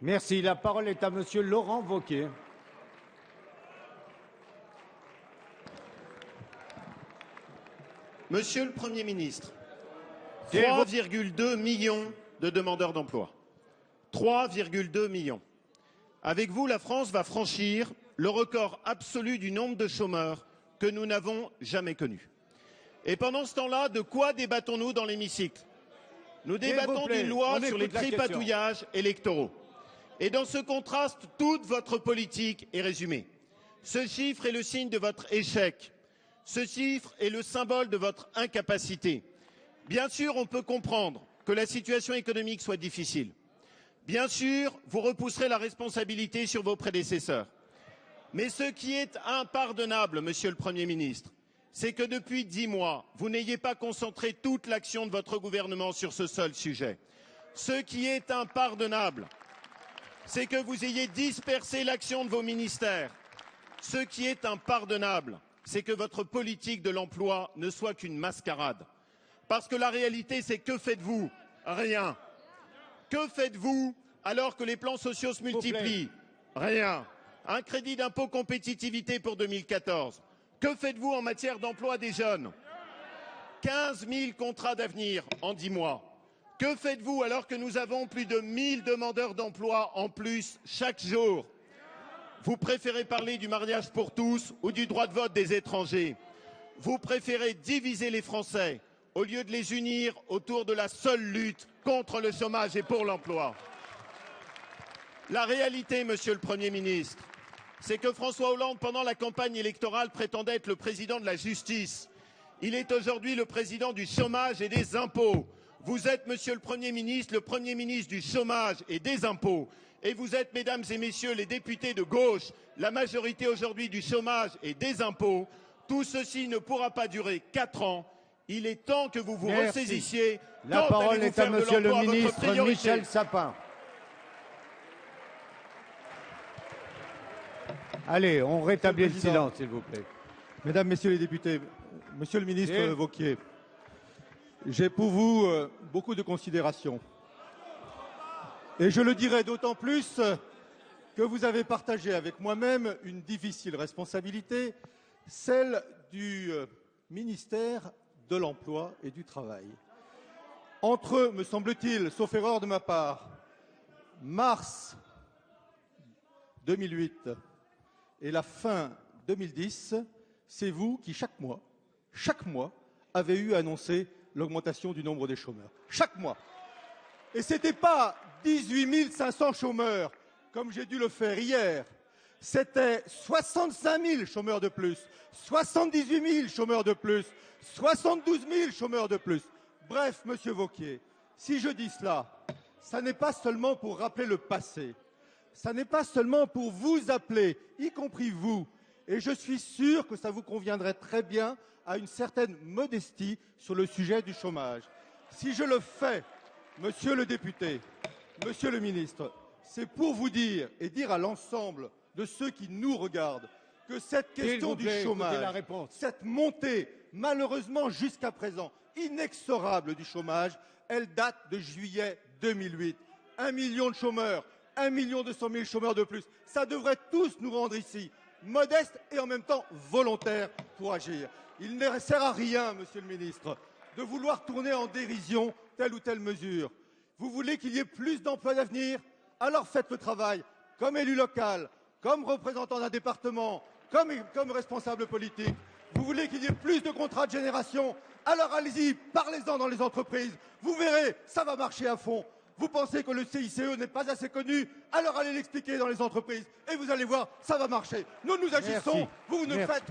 Merci. La parole est à Monsieur Laurent Wauquiez. Monsieur le Premier ministre, 3,2 millions de demandeurs d'emploi. 3,2 millions. Avec vous, la France va franchir le record absolu du nombre de chômeurs que nous n'avons jamais connu. Et pendant ce temps-là, de quoi débattons-nous dans l'hémicycle? Nous débattons d'une loi sur les tripatouillages électoraux. Et dans ce contraste, toute votre politique est résumée. Ce chiffre est le signe de votre échec. Ce chiffre est le symbole de votre incapacité. Bien sûr, on peut comprendre que la situation économique soit difficile. Bien sûr, vous repousserez la responsabilité sur vos prédécesseurs. Mais ce qui est impardonnable, Monsieur le Premier ministre, c'est que depuis 10 mois, vous n'ayez pas concentré toute l'action de votre gouvernement sur ce seul sujet. Ce qui est impardonnable, c'est que vous ayez dispersé l'action de vos ministères. Ce qui est impardonnable, c'est que votre politique de l'emploi ne soit qu'une mascarade. Parce que la réalité, c'est que faites-vous? Rien. Que faites-vous alors que les plans sociaux se multiplient? Rien. Un crédit d'impôt compétitivité pour 2014. Que faites-vous en matière d'emploi des jeunes? 15 000 contrats d'avenir en 10 mois. Que faites-vous alors que nous avons plus de 1000 demandeurs d'emploi en plus chaque jour? Vous préférez parler du mariage pour tous ou du droit de vote des étrangers. Vous préférez diviser les Français au lieu de les unir autour de la seule lutte contre le chômage et pour l'emploi. La réalité, Monsieur le Premier ministre, c'est que François Hollande, pendant la campagne électorale, prétendait être le président de la justice. Il est aujourd'hui le président du chômage et des impôts. Vous êtes, Monsieur le Premier ministre du chômage et des impôts. Et vous êtes, mesdames et messieurs les députés de gauche, la majorité aujourd'hui du chômage et des impôts. Tout ceci ne pourra pas durer 4 ans. Il est temps que vous vous ressaisissiez. La parole est à Monsieur le ministre Michel Sapin. Allez, on rétablit le silence, s'il vous plaît. Mesdames, Messieurs les députés, Monsieur le ministre Wauquiez, j'ai pour vous beaucoup de considération. Et je le dirai d'autant plus que vous avez partagé avec moi-même une difficile responsabilité, celle du ministère de l'Emploi et du Travail. Entre, me semble-t-il, sauf erreur de ma part, mars 2008 et la fin 2010, c'est vous qui, chaque mois, avez eu annoncé l'augmentation du nombre des chômeurs. Chaque mois. Et ce n'était pas 18 500 chômeurs, comme j'ai dû le faire hier. C'était 65 000 chômeurs de plus, 78 000 chômeurs de plus, 72 000 chômeurs de plus. Bref, Monsieur Wauquiez, si je dis cela, ça n'est pas seulement pour rappeler le passé. Ça n'est pas seulement pour vous appeler, y compris vous, et je suis sûr que ça vous conviendrait très bien à une certaine modestie sur le sujet du chômage. Si je le fais, Monsieur le député, Monsieur le ministre, c'est pour vous dire et dire à l'ensemble de ceux qui nous regardent que cette question du chômage, cette montée, malheureusement jusqu'à présent, inexorable du chômage, elle date de juillet 2008. 1 million de chômeurs, 1 200 000 chômeurs de plus. Ça devrait tous nous rendre ici modestes et en même temps volontaires pour agir. Il ne sert à rien, Monsieur le ministre, de vouloir tourner en dérision telle ou telle mesure. Vous voulez qu'il y ait plus d'emplois d'avenir? Alors faites le travail comme élu local, comme représentant d'un département, comme responsable politique. Vous voulez qu'il y ait plus de contrats de génération? Alors allez-y, parlez-en dans les entreprises. Vous verrez, ça va marcher à fond. Vous pensez que le CICE n'est pas assez connu? Alors allez l'expliquer dans les entreprises et vous allez voir, ça va marcher. Nous agissons, vous ne faites